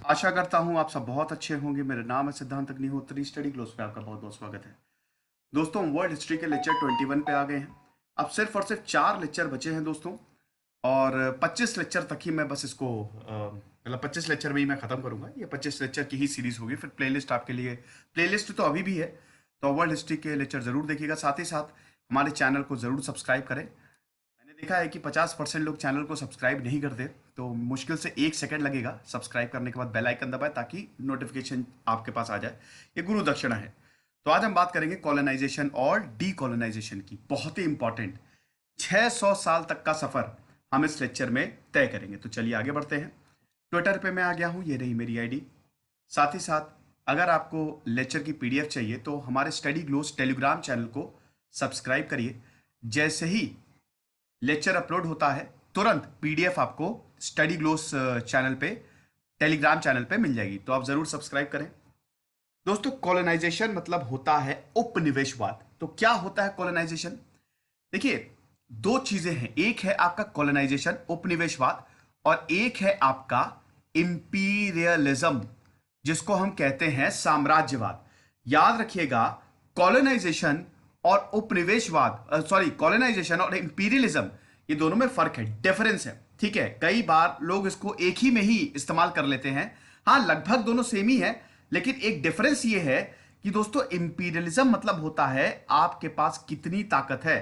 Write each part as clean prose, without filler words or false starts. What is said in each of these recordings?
आशा करता हूँ आप सब बहुत अच्छे होंगे। मेरा नाम है सिद्धांत अग्निहोत्री। स्टडी क्लोज पे आपका बहुत बहुत स्वागत है। दोस्तों, हम वर्ल्ड हिस्ट्री के लेक्चर 21 पे आ गए हैं। अब सिर्फ और सिर्फ 4 लेक्चर बचे हैं दोस्तों, और 25 लेक्चर तक ही मैं बस इसको मतलब 25 लेक्चर में ही मैं ख़त्म करूंगा। ये 25 लेक्चर की ही सीरीज होगी। फिर प्लेलिस्ट आपके लिए, प्लेलिस्ट तो अभी भी है, तो वर्ल्ड हिस्ट्री के लेक्चर ज़रूर देखिएगा। साथ ही साथ हमारे चैनल को ज़रूर सब्सक्राइब करें। मैंने देखा है कि 50% लोग चैनल को सब्सक्राइब नहीं करते, तो मुश्किल से 1 सेकंड लगेगा सब्सक्राइब करने के बाद बेल आइकन दबाएं ताकि नोटिफिकेशन आपके पास आ जाए। ये गुरु दक्षिणा है। तो आज हम बात करेंगे कॉलोनाइजेशन और डीकॉलोनाइजेशन की। बहुत ही इंपॉर्टेंट 600 साल तक का सफर हम इस लेक्चर में तय करेंगे। तो चलिए आगे बढ़ते हैं। ट्विटर पे मैं आ गया हूँ, ये रही मेरी आईडी। साथ ही साथ अगर आपको लेक्चर की पीडीएफ चाहिए तो हमारे स्टडी ग्लोस टेलीग्राम चैनल को सब्सक्राइब करिए। जैसे ही लेक्चर अपलोड होता है तुरंत पीडीएफ आपको स्टडी ग्लोस चैनल पे, टेलीग्राम चैनल पे मिल जाएगी, तो आप जरूर सब्सक्राइब करें। दोस्तों, कॉलोनाइजेशन मतलब होता है उपनिवेशवाद। तो क्या होता है कॉलोनाइजेशन? देखिए, दो चीजें हैं। एक है आपका कॉलोनाइजेशन, उपनिवेशवाद, और एक है आपका इंपीरियलिज्म, जिसको हम कहते हैं साम्राज्यवाद। याद रखिएगा, कॉलोनाइजेशन और उपनिवेशवाद, सॉरी, कॉलोनाइजेशन और इंपीरियलिज्म, ये दोनों में फर्क है, डिफरेंस है। ठीक है, कई बार लोग इसको एक ही में ही इस्तेमाल कर लेते हैं। हाँ, लगभग दोनों सेम ही है, लेकिन एक डिफरेंस ये है कि दोस्तों, इंपीरियलिज्म मतलब होता है आपके पास कितनी ताकत है।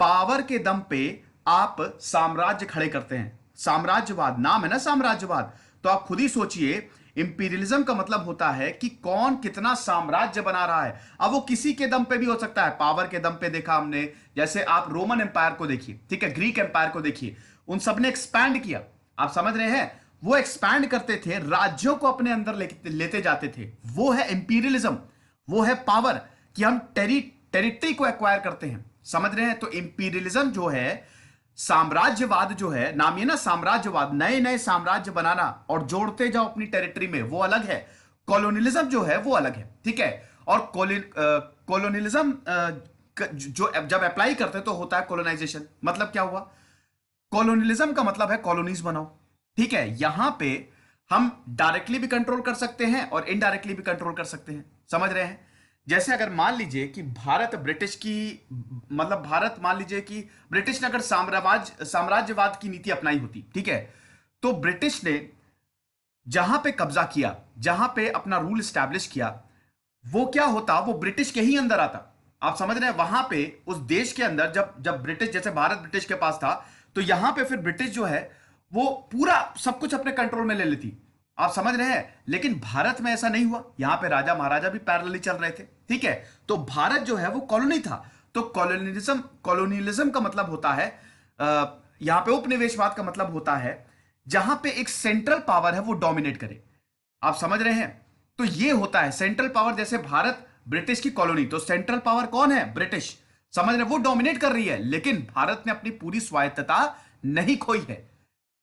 पावर के दम पे आप साम्राज्य खड़े करते हैं। साम्राज्यवाद नाम है ना, साम्राज्यवाद। तो आप खुद ही सोचिए, इंपीरियलिज्म का मतलब होता है कि कौन कितना साम्राज्य बना रहा है। अब वो किसी के दम पे भी हो सकता है, पावर के दम पे देखा हमने, जैसे आप रोमन एम्पायर को देखिए, ठीक है, ग्रीक एम्पायर को देखिए, उन सब ने एक्सपैंड किया। आप समझ रहे हैं, वो एक्सपैंड करते थे, राज्यों को अपने अंदर लेते जाते थे। वो है इंपीरियलिज्म, वो है पावर, कि हम टेरिटरी को एक्वायर करते हैं। समझ रहे हैं? तो इंपीरियलिज्म जो है, साम्राज्यवाद जो है, नाम ये ना साम्राज्यवाद, नए नए साम्राज्य बनाना और जोड़ते जाओ अपनी टेरिटरी में, वो अलग है। कॉलोनियलिज्म जो है वो अलग है, ठीक है। और कॉलोनियलिज्म जो जब अप्लाई करते तो होता है कॉलोनाइजेशन। मतलब क्या हुआ? कॉलोनियलिज्म का मतलब है कॉलोनीज बनाओ, ठीक है। यहां पे हम डायरेक्टली भी कंट्रोल कर सकते हैं और इनडायरेक्टली भी कंट्रोल कर सकते हैं। समझ रहे हैं? जैसे अगर मान लीजिए कि भारत ब्रिटिश की, मतलब भारत मान लीजिए कि ब्रिटिश ने अगर साम्राज्यवाद की नीति अपनाई होती, ठीक है, तो ब्रिटिश ने जहां पे कब्जा किया, जहां पे अपना रूल स्टैब्लिश किया, वो क्या होता? वो ब्रिटिश के ही अंदर आता। आप समझ रहे हैं? वहां पे उस देश के अंदर जब जब ब्रिटिश, जैसे भारत ब्रिटिश के पास था, तो यहां पे फिर ब्रिटिश जो है वो पूरा सब कुछ अपने कंट्रोल में ले लेती। आप समझ रहे हैं? लेकिन भारत में ऐसा नहीं हुआ। यहां पे राजा महाराजा भी पैरेलली चल रहे थे, ठीक है। तो भारत जो है वो कॉलोनी था। तो कॉलोनियलिज्म का मतलब होता है, यहां पे उपनिवेशवाद का मतलब होता है जहां पे एक सेंट्रल पावर है वो डोमिनेट करे। आप समझ रहे हैं? तो ये होता है सेंट्रल पावर। जैसे भारत ब्रिटिश की कॉलोनी, तो सेंट्रल पावर कौन है? ब्रिटिश। समझ रहे हैं? वो डोमिनेट कर रही है, लेकिन भारत ने अपनी पूरी स्वायत्तता नहीं खोई है।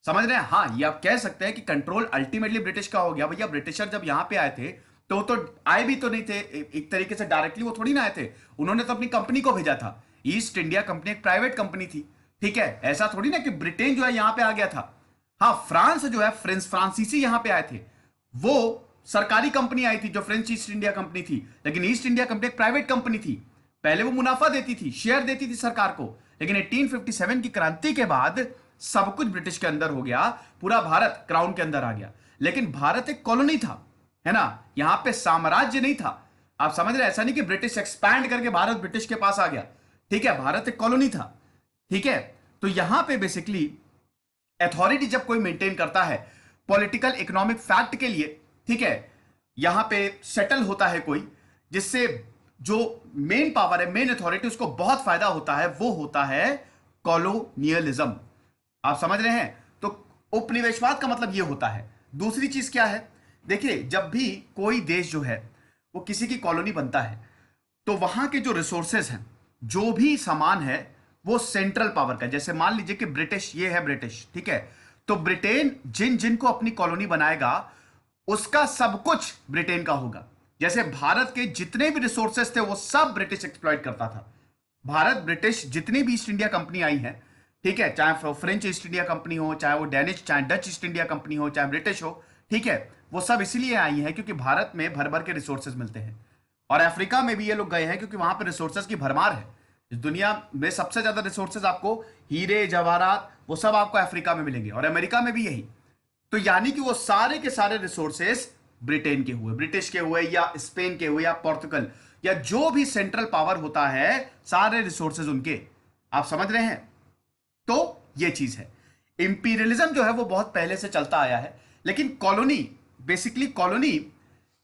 समझ रहे हैं? हाँ, ये आप कह सकते हैं कि कंट्रोल अल्टीमेटली ब्रिटिश का हो गया। भैया, ब्रिटिशर जब यहां पे आए थे तो आए भी तो नहीं थे एक तरीके से डायरेक्टली, वो थोड़ी ना आए थे। उन्होंने तो अपनी कंपनी को भेजा था। ईस्ट इंडिया कंपनी एक प्राइवेट कंपनी थी, ठीक है। ऐसा थोड़ी ना कि ब्रिटेन जो है यहां पे आ गया था। हाँ, फ्रांस जो है, फ्रांसीसी यहां पे आए थे। वो सरकारी कंपनी आई थी जो फ्रेंच ईस्ट इंडिया कंपनी थी, लेकिन ईस्ट इंडिया कंपनी एक प्राइवेट कंपनी थी। पहले वो मुनाफा देती थी, शेयर देती थी सरकार को, लेकिन 1857 की क्रांति के बाद सब कुछ ब्रिटिश के अंदर हो गया, पूरा भारत क्राउन के अंदर आ गया। लेकिन भारत एक कॉलोनी था, है ना, यहां पे साम्राज्य नहीं था। आप समझ रहे? ऐसा नहीं कि ब्रिटिश एक्सपैंड करके भारत ब्रिटिश के पास आ गया, ठीक है। भारत एक कॉलोनी था, ठीक है। तो यहां पे बेसिकली अथॉरिटी जब कोई मेंटेन करता है पॉलिटिकल इकोनॉमिक फैक्ट के लिए, ठीक है, यहां पे सेटल होता है कोई, जिससे जो मेन पावर है, मेन अथॉरिटी, उसको बहुत फायदा होता है, वो होता है कॉलोनियलिज्म। आप समझ रहे हैं? तो उपनिवेशवाद का मतलब ये होता है। दूसरी चीज क्या है? देखिए, जब भी कोई देश जो है वो किसी की कॉलोनी बनता है, तो वहां के जो रिसोर्सेज हैं, जो भी सामान है, वो सेंट्रल पावर का। जैसे मान लीजिए कि ब्रिटिश, ये है ब्रिटिश, ठीक है, तो ब्रिटेन जिन जिन को अपनी कॉलोनी बनाएगा, उसका सब कुछ ब्रिटेन का होगा। जैसे भारत के जितने भी रिसोर्सेज थे वो सब ब्रिटिश एक्सप्लॉइट करता था। भारत ब्रिटिश जितनी भी ईस्ट इंडिया कंपनी आई है, ठीक है, चाहे फ्रेंच ईस्ट इंडिया कंपनी हो, चाहे वो डेनिश, चाहे डच ईस्ट इंडिया कंपनी हो, चाहे ब्रिटिश हो, ठीक है, वो सब इसलिए आई हैं क्योंकि भारत में भर भर के रिसोर्सेज मिलते हैं, और अफ्रीका में भी ये लोग गए हैं क्योंकि वहां पर रिसोर्सेज की भरमार है। इस दुनिया में सबसे ज्यादा रिसोर्सेज आपको हीरे जवाहरात वो सब आपको अफ्रीका में मिलेंगे, और अमेरिका में भी यही। तो यानी कि वो सारे के सारे रिसोर्सेस ब्रिटेन के हुए, ब्रिटिश के हुए, या स्पेन के हुए, या पोर्तुगल, या जो भी सेंट्रल पावर होता है, सारे रिसोर्सेज उनके। आप समझ रहे हैं? तो ये चीज है। इंपीरियलिज्म जो है वो बहुत पहले से चलता आया है, लेकिन कॉलोनी, बेसिकली कॉलोनी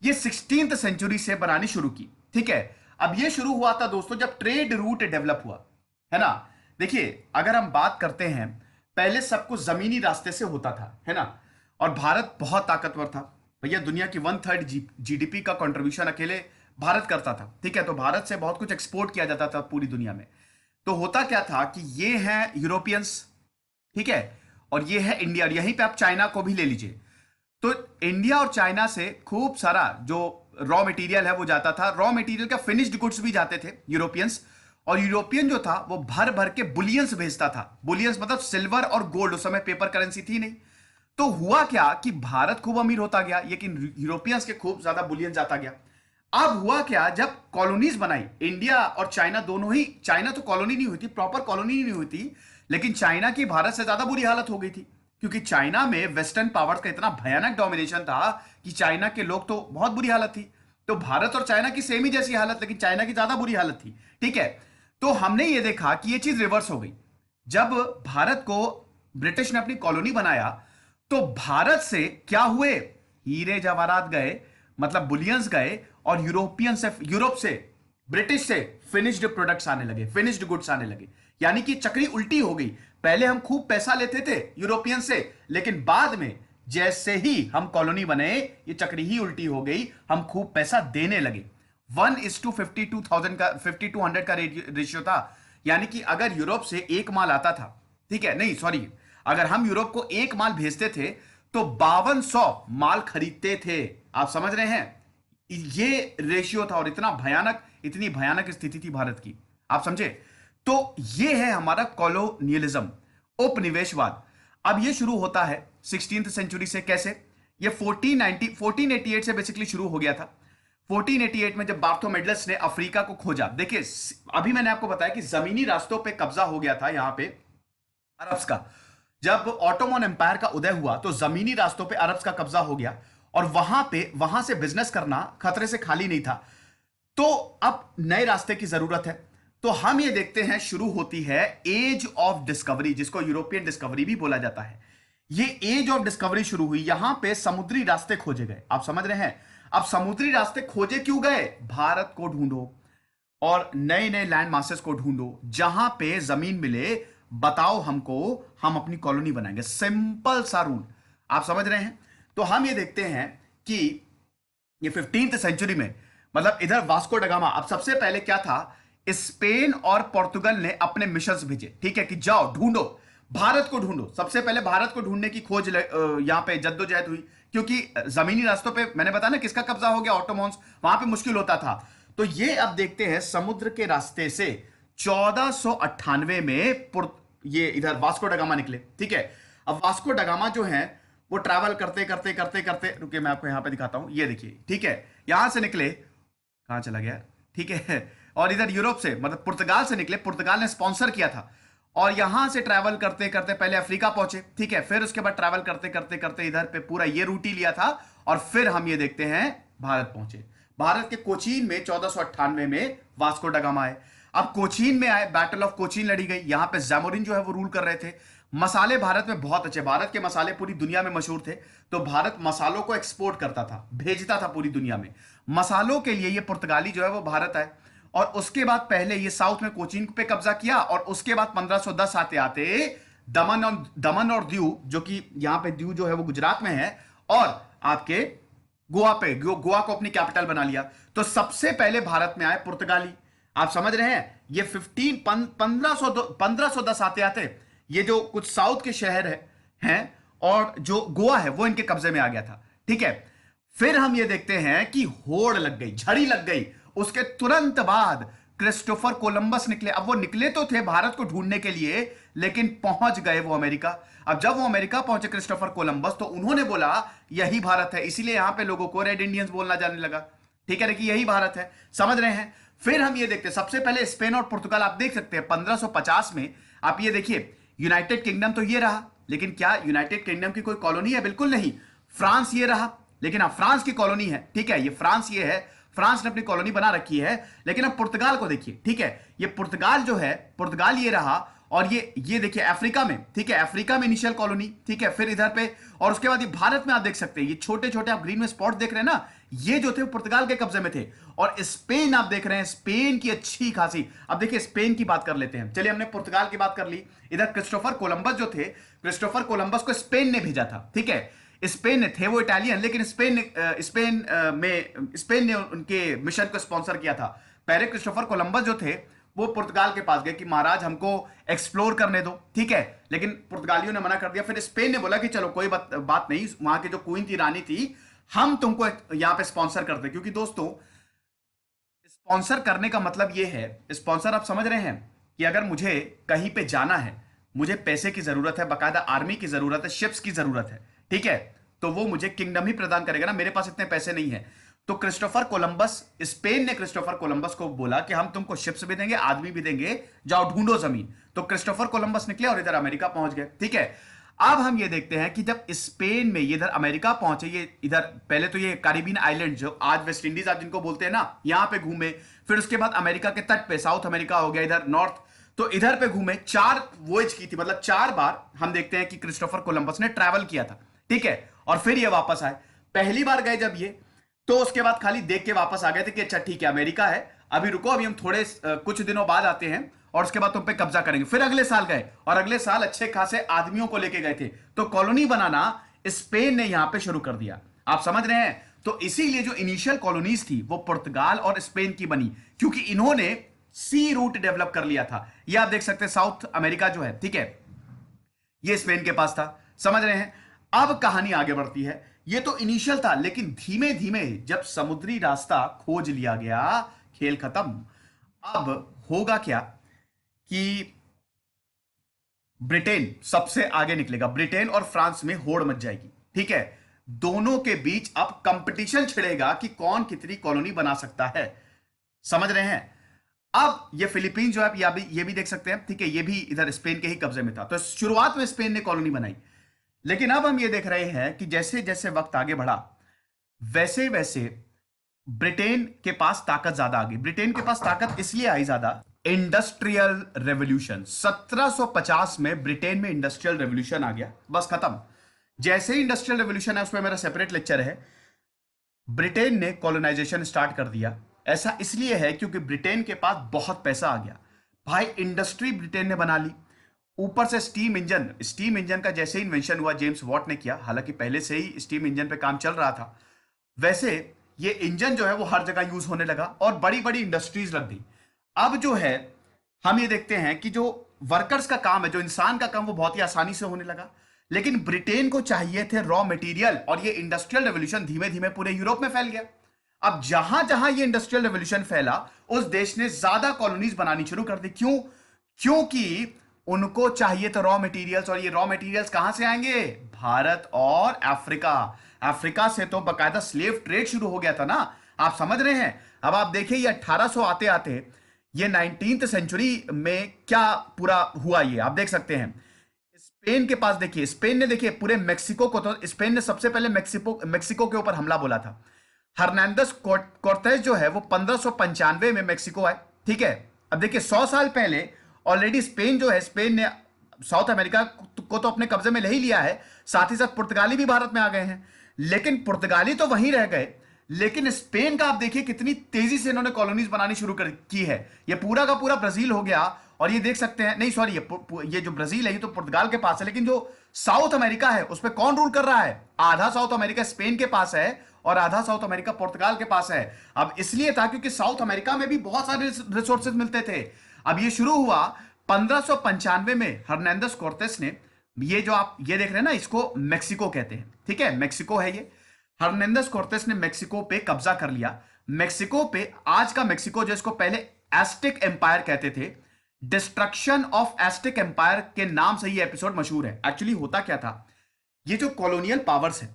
ये 16th सेंचुरी से बनानी शुरू की। ठीक है, अब ये शुरू हुआ था दोस्तों जब ट्रेड रूट डेवलप हुआ, है ना। देखिए, अगर हम बात करते हैं, पहले सब कुछ जमीनी रास्ते से होता था, है ना, और भारत बहुत ताकतवर था भैया। दुनिया की 1/3 जीडीपी का कंट्रीब्यूशन अकेले भारत करता था। ठीक है, तो भारत से बहुत कुछ एक्सपोर्ट किया जाता था पूरी दुनिया में। तो होता क्या था कि ये है यूरोपियंस, ठीक है, और ये है इंडिया, और यहीं पे आप चाइना को भी ले लीजिए। तो इंडिया और चाइना से खूब सारा जो रॉ मटेरियल है वो जाता था। रॉ मटेरियल का फिनिश्ड गुड्स भी जाते थे यूरोपियंस, और यूरोपियन जो था वो भर भर के बुलियंस भेजता था। बुलियंस मतलब सिल्वर और गोल्ड, उस समय पेपर करेंसी थी नहीं। तो हुआ क्या कि भारत खूब अमीर होता गया, लेकिन यूरोपियंस के खूब ज्यादा बुलियन जाता गया। अब हुआ क्या, जब कॉलोनीज बनाई इंडिया और चाइना दोनों ही, चाइना तो कॉलोनी नहीं हुई थी, प्रॉपर कॉलोनी नहीं हुई थी, लेकिन चाइना की भारत से ज्यादा बुरी हालत हो गई थी, क्योंकि चाइना में वेस्टर्न पावर्स का इतना भयानक डोमिनेशन था कि चाइना के लोग तो बहुत बुरी हालत थी। तो भारत और चाइना की सेम ही जैसी हालत, लेकिन चाइना की ज्यादा बुरी हालत थी। ठीक है, तो हमने ये देखा कि ये चीज रिवर्स हो गई। जब भारत को ब्रिटिश ने अपनी कॉलोनी बनाया, तो भारत से क्या हुए, हीरे जवाहरात गए, मतलब बुलियंस गए, और यूरोपियन से, यूरोप से, ब्रिटिश से फिनिश्ड प्रोडक्ट्स आने लगे, फिनिश्ड गुड्स आने लगे। यानी कि चक्री उल्टी हो गई। पहले हम खूब पैसा लेते थे यूरोपियन से, लेकिन बाद में जैसे ही हम कॉलोनी बने, ये चक्री ही उल्टी हो गई, हम खूब पैसा देने लगे। 1:52,000 का, 5200 का रेशियो था। यानी कि अगर यूरोप से एक माल आता था, ठीक है, नहीं सॉरी, अगर हम यूरोप को एक माल भेजते थे तो 5200 माल खरीदते थे। आप समझ रहे हैं, ये रेशियो था, और इतना भयानक, इतनी भयानक स्थिति थी भारत की, आप समझे। तो ये है हमारा कॉलोनियलिज्म, उपनिवेशवाद। अब ये शुरू होता है 16th सेंचुरी से। कैसे? ये 1488 से बेसिकली शुरू हो गया था। 1488 में जब बार्थोमेडलस ने अफ्रीका को खोजा। देखिए, अभी मैंने आपको बताया कि जमीनी रास्तों पे कब्जा हो गया था यहां पे अरब्स का। जब ऑटोमन एम्पायर का उदय हुआ तो जमीनी रास्तों पे अरब्स का कब्जा हो गया, और वहां से बिजनेस करना खतरे से खाली नहीं था। तो अब नए रास्ते की जरूरत है। तो हम ये देखते हैं, शुरू होती है एज ऑफ डिस्कवरी, जिसको यूरोपियन डिस्कवरी भी बोला जाता है। ये एज ऑफ डिस्कवरी शुरू हुई, यहां पे समुद्री रास्ते खोजे गए। आप समझ रहे हैं? अब समुद्री रास्ते खोजे क्यों गए? भारत को ढूंढो और नए नए लैंड मासेस को ढूंढो, जहां पे जमीन मिले, बताओ हमको, हम अपनी कॉलोनी बनाएंगे। सिंपल सा रूल, आप समझ रहे हैं? तो हम ये देखते हैं कि ये 15th सेंचुरी में, मतलब इधर वास्को डगामा, अब सबसे पहले क्या था, स्पेन और पोर्तुगल ने अपने मिशंस भेजे, ठीक है, कि जाओ ढूंढो, भारत को ढूंढो। सबसे पहले भारत को ढूंढने की खोज यहां पे जद्दोजहद हुई, क्योंकि जमीनी रास्तों पे मैंने बताया ना किसका कब्जा हो गया, ऑटोमन्स, वहां पे मुश्किल होता था। तो ये अब देखते हैं समुद्र के रास्ते से 1498 में ये इधर वास्को डगामा निकले। ठीक है, अब वास्को डगामा जो है वो ट्रैवल करते करते करते करते, रुकिए मैं आपको यहां पे दिखाता हूं, ये देखिए, ठीक है, यहां से निकले, कहां चला गया, ठीक है, और इधर यूरोप से, मतलब पुर्तगाल से निकले, पुर्तगाल ने स्पॉन्सर किया था, और यहां से ट्रैवल करते करते पहले अफ्रीका पहुंचे, ठीक है, फिर उसके बाद ट्रैवल करते करते करते इधर पे पूरा ये रूट ही लिया था, और फिर हम ये देखते हैं भारत पहुंचे। भारत के कोचीन में 1498 में वास्को डगामा आए। अब कोचीन में आए, बैटल ऑफ कोचीन लड़ी गई, यहां पे जैमोरिन जो है वो रूल कर रहे थे। मसाले भारत में बहुत अच्छे, भारत के मसाले पूरी दुनिया में मशहूर थे, तो भारत मसालों को एक्सपोर्ट करता था, भेजता था पूरी दुनिया में। मसालों के लिए ये पुर्तगाली जो है वो भारत आए, और उसके बाद पहले ये साउथ में कोचीन पे कब्जा किया, और उसके बाद 1510 आते आते दमन और दीव, जो कि यहां पे दीव जो है वो गुजरात में है, और आपके गोवा पे, गोवा को अपनी कैपिटल बना लिया। तो सबसे पहले भारत में आए पुर्तगाली। आप समझ रहे हैं, ये 1510 आते आते ये जो कुछ साउथ के शहर हैं और जो गोवा है वो इनके कब्जे में आ गया था। ठीक है, फिर हम ये देखते हैं कि होड़ लग गई, झड़ी लग गई। उसके तुरंत बाद क्रिस्टोफर कोलंबस निकले। अब वो निकले तो थे भारत को ढूंढने के लिए, लेकिन पहुंच गए वो अमेरिका। अब जब वो अमेरिका पहुंचे क्रिस्टोफर कोलंबस, तो उन्होंने बोला यही भारत है, इसीलिए यहां पे लोगों को रेड इंडियंस बोलना जाने लगा। ठीक है ना, कि यही भारत है, समझ रहे हैं। फिर हम ये देखते हैं, सबसे पहले स्पेन और पुर्तगाल, आप देख सकते हैं 1550 में। आप ये देखिए, यूनाइटेड किंगडम तो ये रहा, लेकिन क्या यूनाइटेड किंगडम की कोई कॉलोनी है? बिल्कुल नहीं। फ्रांस ये रहा, लेकिन अब फ्रांस की कॉलोनी है, ठीक है, ये फ्रांस ये है, फ्रांस ने अपनी कॉलोनी बना रखी है। लेकिन अब पुर्तगाल को देखिए, ठीक है, ये पुर्तगाल जो है, पुर्तगाल ये रहा, और ये देखिए अफ्रीका में, ठीक है, अफ्रीका में इनिशियल कॉलोनी, ठीक है, फिर इधर पे, और उसके बाद ये भारत में आप देख सकते हैं, ये छोटे छोटे आप ग्रीन में स्पॉट देख रहे हैं ना, ये जो थे वो पुर्तगाल के कब्जे में थे। और स्पेन आप देख रहे हैं, स्पेन की अच्छी खासी, अब देखिए स्पेन की बात कर लेते हैं। चलिए, हमने पुर्तगाल की बात कर ली। इधर क्रिस्टोफर कोलंबस जो थे, क्रिस्टोफर कोलंबस को स्पेन ने भेजा था, ठीक है, स्पेन ने, थे वो इटालियन, लेकिन स्पेन ने उनके मिशन को स्पॉन्सर किया था। पहले क्रिस्टोफर कोलंबस जो थे वो पुर्तगाल के पास गए कि महाराज हमको एक्सप्लोर करने दो, ठीक है, लेकिन पुर्तगालियों ने मना कर दिया। फिर स्पेन ने बोला कि चलो कोई बात नहीं, वहां की जो क्वीन थी, रानी थी, हम तुमको यहां पे स्पॉन्सर करते। क्योंकि दोस्तों, स्पॉन्सर करने का मतलब ये है, स्पॉन्सर आप समझ रहे हैं, कि अगर मुझे कहीं पे जाना है, मुझे पैसे की जरूरत है, बकायदा आर्मी की जरूरत है, शिप्स की जरूरत है, ठीक है, तो वो मुझे किंगडम ही प्रदान करेगा ना, मेरे पास इतने पैसे नहीं है। तो क्रिस्टोफर कोलंबस, स्पेन ने क्रिस्टोफर कोलंबस को बोला कि हम तुमको शिप्स भी देंगे, आदमी भी देंगे, जाओ ढूंढो जमीन। तो क्रिस्टोफर कोलंबस निकले और इधर अमेरिका पहुंच गए, ठीक है। अब हम ये देखते हैं कि जब स्पेन में ये इधर अमेरिका पहुंचे, ये इधर पहले तो ये कैरिबियन आइलैंड जो आज वेस्ट इंडीज आप जिनको बोलते हैं ना, यहां पे घूमे। फिर उसके बाद अमेरिका के तट पे, साउथ अमेरिका हो गया, इधर नॉर्थ, तो इधर पे घूमे। 4 वॉयज की थी, मतलब 4 बार हम देखते हैं कि क्रिस्टोफर कोलंबस ने ट्रैवल किया था, ठीक है। और फिर ये वापस आए। पहली बार गए जब ये, तो उसके बाद खाली देख के वापस आ गए थे कि अच्छा ठीक है, अमेरिका है, अभी रुको, अभी हम थोड़े कुछ दिनों बाद आते हैं और उसके बाद तुम पे कब्जा करेंगे। फिर अगले साल गए, और अगले साल अच्छे खासे आदमियों को लेके गए थे। तो कॉलोनी बनाना स्पेन ने यहां पे शुरू कर दिया, आप समझ रहे हैं। तो इसीलिए जो इनिशियल कॉलोनीज थी वो पुर्तगाल और स्पेन की बनी, क्योंकि इन्होंने सी रूट डेवलप कर लिया था। ये आप देख सकते हैं, साउथ अमेरिका जो है, ठीक है, ये स्पेन के पास था, समझ रहे हैं। अब कहानी आगे बढ़ती है। ये तो इनिशियल था, लेकिन धीमे धीमे जब समुद्री रास्ता खोज लिया गया, खेल खत्म। अब होगा क्या कि ब्रिटेन सबसे आगे निकलेगा, ब्रिटेन और फ्रांस में होड़ मच जाएगी, ठीक है। दोनों के बीच अब कंपटीशन छिड़ेगा कि कौन कितनी कॉलोनी बना सकता है, समझ रहे हैं। अब ये फिलीपींस जो है, ये भी देख सकते हैं, ठीक है, ये भी इधर स्पेन के ही कब्जे में था। तो शुरुआत में स्पेन ने कॉलोनी बनाई, लेकिन अब हम ये देख रहे हैं कि जैसे जैसे वक्त आगे बढ़ा, वैसे वैसे ब्रिटेन के पास ताकत ज्यादा आ गई। ब्रिटेन के पास ताकत इसलिए आई ज्यादा, इंडस्ट्रियल रेवोल्यूशन 1750 में ब्रिटेन में इंडस्ट्रियल रेवोल्यूशन आ गया, बस खत्म। जैसे ही इंडस्ट्रियल रेवोल्यूशन है, उसमें मेरा सेपरेट लेक्चर है। ब्रिटेन ने कॉलोनाइजेशन स्टार्ट कर दिया। ऐसा इसलिए है क्योंकि ब्रिटेन के पास बहुत पैसा आ गया भाई, इंडस्ट्री ब्रिटेन ने बना ली। ऊपर से स्टीम इंजन का जैसे ही इन्वेंशन हुआ, जेम्स वॉट ने किया, हालांकि पहले से ही स्टीम इंजन पे काम चल रहा था, वैसे ये इंजन जो है वो हर जगह यूज होने लगा और बड़ी बड़ी इंडस्ट्रीज लग गई। अब जो है, हम ये देखते हैं कि जो वर्कर्स का काम है, जो इंसान का काम, वो बहुत ही आसानी से होने लगा। लेकिन ब्रिटेन को चाहिए थे रॉ मटेरियल, और ये इंडस्ट्रियल रेवोल्यूशन धीमे धीमे पूरे यूरोप में फैल गया। अब जहां जहां ये इंडस्ट्रियल रेवोल्यूशन फैला, उस देश ने ज्यादा कॉलोनीज बनानी शुरू कर दी। क्यों? क्योंकि उनको चाहिए तो रॉ मटेरियल्स, और ये रॉ मटेरियल्स कहां से आएंगे? भारत और अफ्रीका। अफ्रीका से तो बकायदा स्लेव ट्रेड शुरू हो गया था ना, आप समझ रहे हैं। अब आप देखिए, ये 1800 आते आते ये 19th सेंचुरी में क्या पूरा हुआ, ये आप देख सकते हैं। स्पेन के पास देखिए, स्पेन ने देखिए पूरे मेक्सिको को, तो स्पेन ने सबसे पहले मेक्सिको के ऊपर हमला बोला था। हर्नांडस कोर्टेज जो है वो 1595 में मेक्सिको आए, ठीक है। अब देखिए 100 साल पहले ऑलरेडी स्पेन जो है, स्पेन ने साउथ अमेरिका को तो अपने कब्जे में ले ही लिया है, साथ ही साथ पुर्तगाली भी भारत में आ गए हैं। लेकिन पुर्तगाली तो वहीं रह गए, लेकिन स्पेन का आप देखिए कितनी तेजी से इन्होंने कॉलोनीज बनानी शुरू की है। ये पूरा का पूरा ब्राजील हो गया, और ये देख सकते हैं, नहीं सॉरी, ये जो ब्राजील है ये तो पुर्तगाल के पास है, लेकिन जो साउथ अमेरिका है उस पर कौन रूल कर रहा है? आधा साउथ अमेरिका स्पेन के पास है और आधा साउथ अमेरिका पुर्तगाल के पास है। अब इसलिए था क्योंकि साउथ अमेरिका में भी बहुत सारे रिसोर्सेज मिलते थे। अब ये शुरू हुआ 1595 में, हर्नांडस कोर्टेस ने, ये जो आप ये देख रहे हैं ना, इसको मेक्सिको कहते हैं, ठीक है, मेक्सिको है ये। हर्नांडस कोर्टेस ने मेक्सिको पे कब्जा कर लिया। मेक्सिको पे, आज का मेक्सिको, जिसको पहले एस्टेक एम्पायर कहते थे, डिस्ट्रक्शन ऑफ एस्टेक एम्पायर के नाम से ये एपिसोड मशहूर है। एक्चुअली होता क्या था, ये जो कॉलोनियल पावर्स है,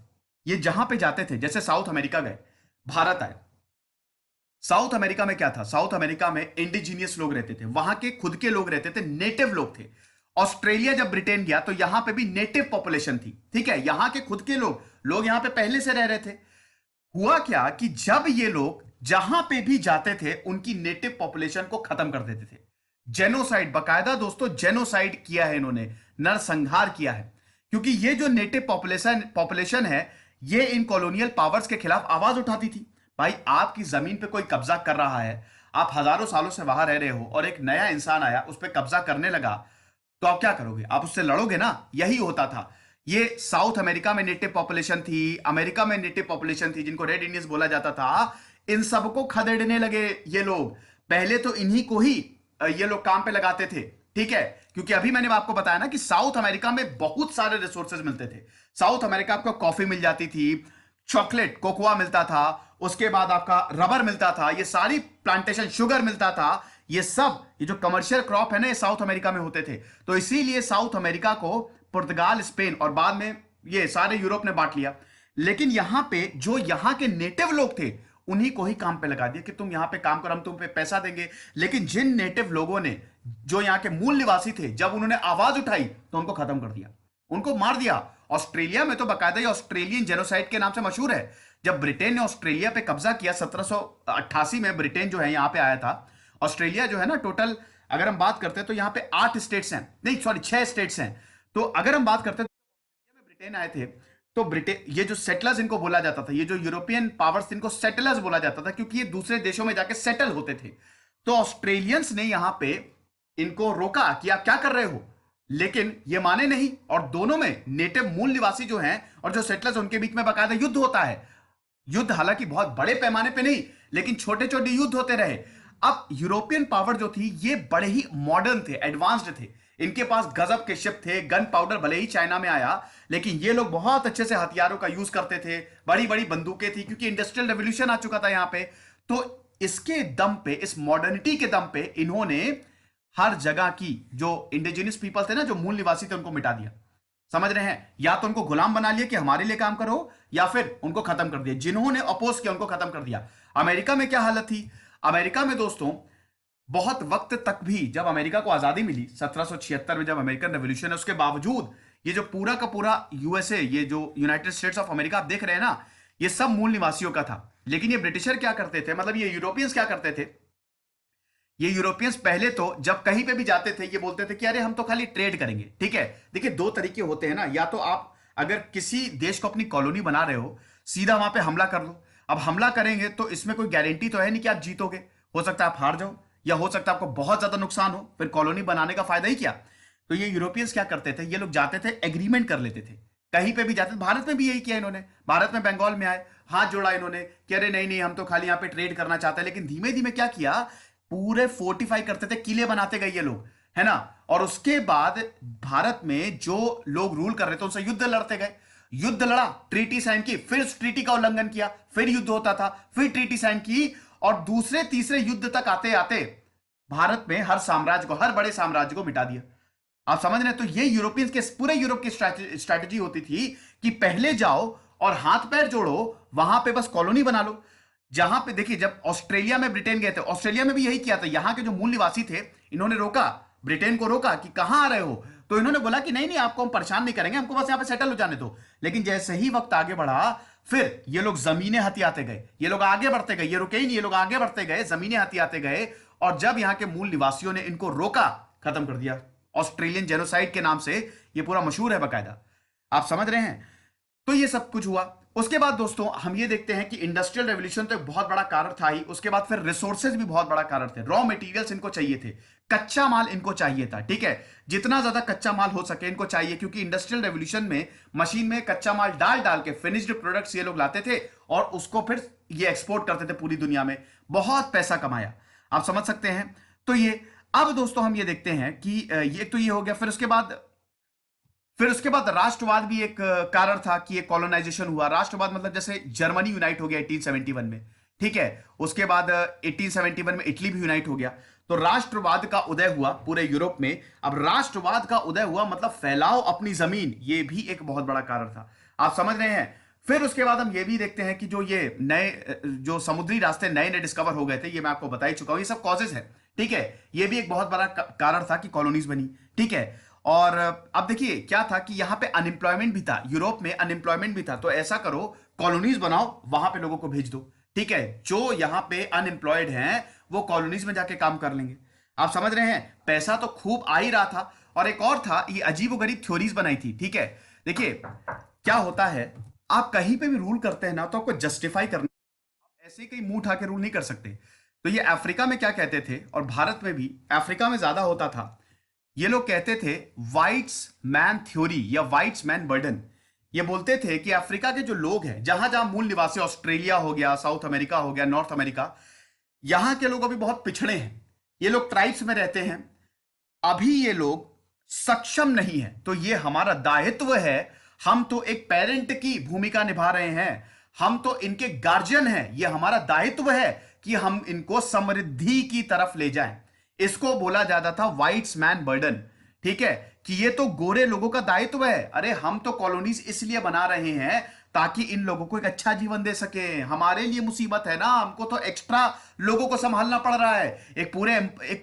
ये जहां पे जाते थे, जैसे साउथ अमेरिका गए, भारत आए। साउथ अमेरिका में क्या था, साउथ अमेरिका में इंडिजीनियस लोग रहते थे, वहां के खुद के लोग रहते थे, नेटिव लोग थे। ऑस्ट्रेलिया जब ब्रिटेन गया तो यहां पे भी नेटिव पॉपुलेशन थी, ठीक है, यहां के खुद के लोग यहां पे पहले से रह रहे थे। हुआ क्या कि जब ये लोग जहां पे भी जाते थे उनकी नेटिव पॉपुलेशन को खत्म कर देते थे। जेनोसाइड, बकायदा दोस्तों जेनोसाइड किया है इन्होंने, नरसंहार किया है। क्योंकि ये जो नेटिव पॉपुलेशन है, ये इन कॉलोनियल पावर्स के खिलाफ आवाज उठाती थी। भाई आपकी जमीन पे कोई कब्जा कर रहा है, आप हजारों सालों से वहां रह रहे हो और एक नया इंसान आया उस पर कब्जा करने लगा, तो आप क्या करोगे, आप उससे लड़ोगे ना। यही होता था। ये साउथ अमेरिका में नेटिव पॉपुलेशन थी, अमेरिका में नेटिव पॉपुलेशन थी, जिनको रेड इंडियंस बोला जाता था। इन सबको खदेड़ने लगे ये लोग। पहले तो इन्हीं को ही ये लोग काम पे लगाते थे, ठीक है, क्योंकि अभी मैंने आपको बताया ना कि साउथ अमेरिका में बहुत सारे रिसोर्सेज मिलते थे। साउथ अमेरिका आपको कॉफी मिल जाती थी, चॉकलेट कोकोआ मिलता था, उसके बाद आपका रबर मिलता था, ये सारी प्लांटेशन, शुगर मिलता था। ये सब, ये जो कमर्शियल क्रॉप है ना, ये साउथ अमेरिका में होते थे। तो इसीलिए साउथ अमेरिका को पुर्तगाल, स्पेन और बाद में ये सारे यूरोप ने बांट लिया। लेकिन यहां पे जो यहां के नेटिव लोग थे, उन्हीं को ही काम पे लगा दिया कि तुम यहां पे काम करो, हम तुम पे पैसा देंगे। लेकिन जिन नेटिव लोगों ने, जो यहां के मूल निवासी थे, जब उन्होंने आवाज उठाई तो उनको खत्म कर दिया, उनको मार दिया। ऑस्ट्रेलिया में तो बाकायदा ये ऑस्ट्रेलियन जेनोसाइड के नाम से मशहूर है। जब ब्रिटेन ने ऑस्ट्रेलिया पे कब्जा किया 1788 में, ब्रिटेन जो है यहां पे आया था। ऑस्ट्रेलिया जो है ना, टोटल अगर हम बात करते हैं तो यहां पे 8 स्टेट्स हैं, नहीं सॉरी 6 स्टेट्स हैं। तो अगर हम बात करते हैं तो ब्रिटेन आए थे, तो ब्रिटेन, ये जो सेटलर्स इनको बोला जाता था, ये जो यूरोपियन पावर्स इनको सेटलर्स बोला जाता था, क्योंकि ये दूसरे देशों में जाके सेटल होते थे। तो ऑस्ट्रेलियंस ने यहां पे इनको रोका कि आप क्या कर रहे हो, लेकिन ये माने नहीं। और दोनों में नेटिव मूल निवासी जो हैं और जो सेटलर्स, उनके बीच में बाकायदा युद्ध होता है। युद्ध हालांकि बहुत बड़े पैमाने पे नहीं, लेकिन छोटे छोटे युद्ध होते रहे। अब यूरोपियन पावर जो थी, ये बड़े ही मॉडर्न थे, एडवांस्ड थे। इनके पास गजब के शिप थे, गन पाउडर भले ही चाइना में आया, लेकिन ये लोग बहुत अच्छे से हथियारों का यूज करते थे, बड़ी बड़ी बंदूकें थी, क्योंकि इंडस्ट्रियल रेवोल्यूशन आ चुका था यहां पे। तो इसके दम पे, इस मॉडर्निटी के दम पे, इन्होंने हर जगह की जो इंडिजिनियस पीपल थे ना, जो मूल निवासी थे, उनको मिटा दिया। समझ रहे हैं, या तो उनको गुलाम बना लिया कि हमारे लिए काम करो, या फिर उनको खत्म कर दिया। जिन्होंने अपोज किया उनको खत्म कर दिया। अमेरिका में क्या हालत थी, अमेरिका में दोस्तों बहुत वक्त तक भी, जब अमेरिका को आजादी मिली 1776 में, जब अमेरिकन रेवोल्यूशन है, उसके बावजूद ये जो पूरा का पूरा यूएसए, ये जो यूनाइटेड स्टेट्स ऑफ अमेरिका आप देख रहे हैं ना, ये सब मूल निवासियों का था। लेकिन ये ब्रिटिशर क्या करते थे, मतलब ये यूरोपियंस क्या करते थे, ये यूरोपियंस पहले तो जब कहीं पे भी जाते थे, ये बोलते थे कि अरे हम तो खाली ट्रेड करेंगे, ठीक है। देखिए दो तरीके होते हैं ना, या तो आप अगर किसी देश को अपनी कॉलोनी बना रहे हो, सीधा वहां पे हमला कर लो। अब हमला करेंगे तो इसमें कोई गारंटी तो है नहीं कि आप जीतोगे, हो सकता है आप हार जाओ, या हो सकता है आपको बहुत ज्यादा नुकसान हो, फिर कॉलोनी बनाने का फायदा ही क्या। तो ये यूरोपियंस क्या करते थे, ये लोग जाते थे, एग्रीमेंट कर लेते थे, कहीं पे भी जाते थे। भारत में भी यही किया इन्होंने, भारत में बंगाल में आए, हाथ जोड़ा इन्होंने कि अरे नहीं नहीं, हम तो खाली यहाँ पे ट्रेड करना चाहते हैं। लेकिन धीमे धीमे क्या किया, पूरे फोर्टिफाई करते थे, किले बनाते गए ये लोग, है ना। और उसके बाद भारत में जो लोग रूल कर रहे थे उनसे युद्ध लड़ते गए, युद्ध लड़ा, ट्रीटी साइन की, फिर उस ट्रीटी का उल्लंघन किया, फिर युद्ध होता था, फिर ट्रीटी साइन की, और दूसरे तीसरे युद्ध तक आते आते भारत में हर साम्राज्य को, हर बड़े साम्राज्य को मिटा दिया। आप समझ रहे हैं, तो ये यूरोपियंस के पूरे यूरोप की स्ट्रैटेजी होती थी कि पहले जाओ और हाथ पैर जोड़ो, वहां पे बस कॉलोनी बना लो। जहां पे देखिए, जब ऑस्ट्रेलिया में ब्रिटेन गए थे, ऑस्ट्रेलिया में भी यही किया था। यहां के जो मूल निवासी थे, इन्होंने रोका, ब्रिटेन को रोका कि कहां आ रहे हो, तो इन्होंने बोला कि नहीं नहीं, आपको हम परेशान नहीं करेंगे, हमको बस यहां पे सेटल हो जाने दो। लेकिन जैसे ही वक्त आगे बढ़ा, फिर ये लोग जमीनें हथियाते गए, ये लोग आगे बढ़ते गए, ये रुके ही नहीं, ये लोग आगे बढ़ते गए, जमीनें हथियाते गए। और जब यहां के मूल निवासियों ने इनको रोका, खत्म कर दिया। ऑस्ट्रेलियन जेनोसाइड के नाम से ये पूरा मशहूर है बाकायदा। आप समझ रहे हैं, तो ये सब कुछ हुआ। उसके बाद दोस्तों हम ये देखते हैं कि इंडस्ट्रियल रेवोल्यूशन तो एक बहुत बड़ा कारण था ही, उसके बाद फिर रिसोर्सेज भी बहुत बड़ा कारण थे। रॉ मटेरियल्स इनको चाहिए थे, कच्चा माल इनको चाहिए था, ठीक है, जितना ज्यादा कच्चा माल हो सके इनको चाहिए, क्योंकि इंडस्ट्रियल रेवोल्यूशन में मशीन में कच्चा माल डाल डाल के फिनिश्ड प्रोडक्ट्स ये लोग लाते थे और उसको फिर ये एक्सपोर्ट करते थे पूरी दुनिया में। बहुत पैसा कमाया, आप समझ सकते हैं। तो ये, अब दोस्तों हम ये देखते हैं कि ये तो ये हो गया। फिर उसके बाद राष्ट्रवाद भी एक कारण था कि एक कॉलोनाइजेशन हुआ। राष्ट्रवाद मतलब जैसे जर्मनी यूनाइट हो गया 1871 में, ठीक है। उसके बाद 1871 में इटली भी यूनाइट हो गया। तो राष्ट्रवाद का उदय हुआ पूरे यूरोप में। अब राष्ट्रवाद का उदय हुआ मतलब फैलाओ अपनी जमीन, ये भी एक बहुत बड़ा कारण था। आप समझ रहे हैं। फिर उसके बाद हम ये भी देखते हैं कि जो ये नए जो समुद्री रास्ते नए नए डिस्कवर हो गए थे, ये मैं आपको बता ही चुका हूं, ये सब कॉजेज है। ठीक है, ये भी एक बहुत बड़ा कारण था कि कॉलोनीज बनी। ठीक है, और अब देखिए क्या था कि यहां पे अनएम्प्लॉयमेंट भी था, यूरोप में अनएम्प्लॉयमेंट भी था, तो ऐसा करो कॉलोनीज बनाओ, वहां पे लोगों को भेज दो। ठीक है, जो यहां पे अनएम्प्लॉयड हैं वो कॉलोनीज में जाके काम कर लेंगे। आप समझ रहे हैं, पैसा तो खूब आ ही रहा था। और एक और था, ये अजीबोगरीब थ्योरीज बनाई थी। ठीक है, देखिए क्या होता है, आप कहीं पे भी रूल करते हैं ना तो आपको जस्टिफाई करना, ऐसे ही कहीं मुंह उठा के रूल नहीं कर सकते। तो ये अफ्रीका में क्या कहते थे, और भारत में भी, अफ्रीका में ज्यादा होता था, ये लोग कहते थे व्हाइट्स मैन थ्योरी या व्हाइट्स मैन बर्डन। ये बोलते थे कि अफ्रीका के जो लोग हैं, जहां जहां मूल निवासी, ऑस्ट्रेलिया हो गया, साउथ अमेरिका हो गया, नॉर्थ अमेरिका, यहां के लोग अभी बहुत पिछड़े हैं। ये लोग ट्राइब्स में रहते हैं, अभी ये लोग सक्षम नहीं है। तो ये हमारा दायित्व है, हम तो एक पेरेंट की भूमिका निभा रहे हैं, हम तो इनके गार्जियन हैं, ये हमारा दायित्व है कि हम इनको समृद्धि की तरफ ले जाएं। इसको बोला जाता था व्हाइट्स मैन बर्डन। ठीक है, कि ये तो गोरे लोगों का दायित्व है। अरे हम तो कॉलोनीज इसलिए बना रहे हैं ताकि इन लोगों को एक अच्छा जीवन दे सके। हमारे लिए मुसीबत है ना, हमको तो एक्स्ट्रा लोगों को संभालना पड़ रहा है, एक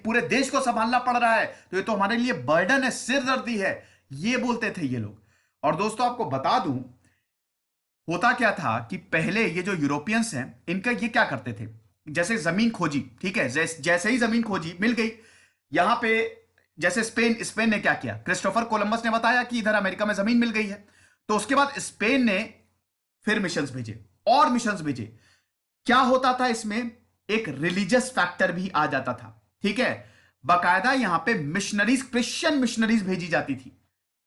पूरे देश को संभालना पड़ रहा है, तो ये तो हमारे लिए बर्डन है, सिरदर्दी है, ये बोलते थे ये लोग। और दोस्तों आपको बता दूं, होता क्या था कि पहले ये जो यूरोपियंस हैं, इनका ये क्या करते थे, जैसे जमीन खोजी, ठीक है, जैसे ही जमीन खोजी मिल गई यहां पे, जैसे स्पेन स्पेन ने क्या किया, क्रिस्टोफर कोलंबस ने बताया कि इधर अमेरिका में जमीन मिल गई है, तो उसके बाद स्पेन ने फिर मिशंस भेजे और मिशंस भेजे। क्या होता था इसमें, एक रिलीजियस फैक्टर भी आ जाता था। ठीक है, बाकायदा यहां पे मिशनरीज, क्रिश्चियन मिशनरीज भेजी जाती थी।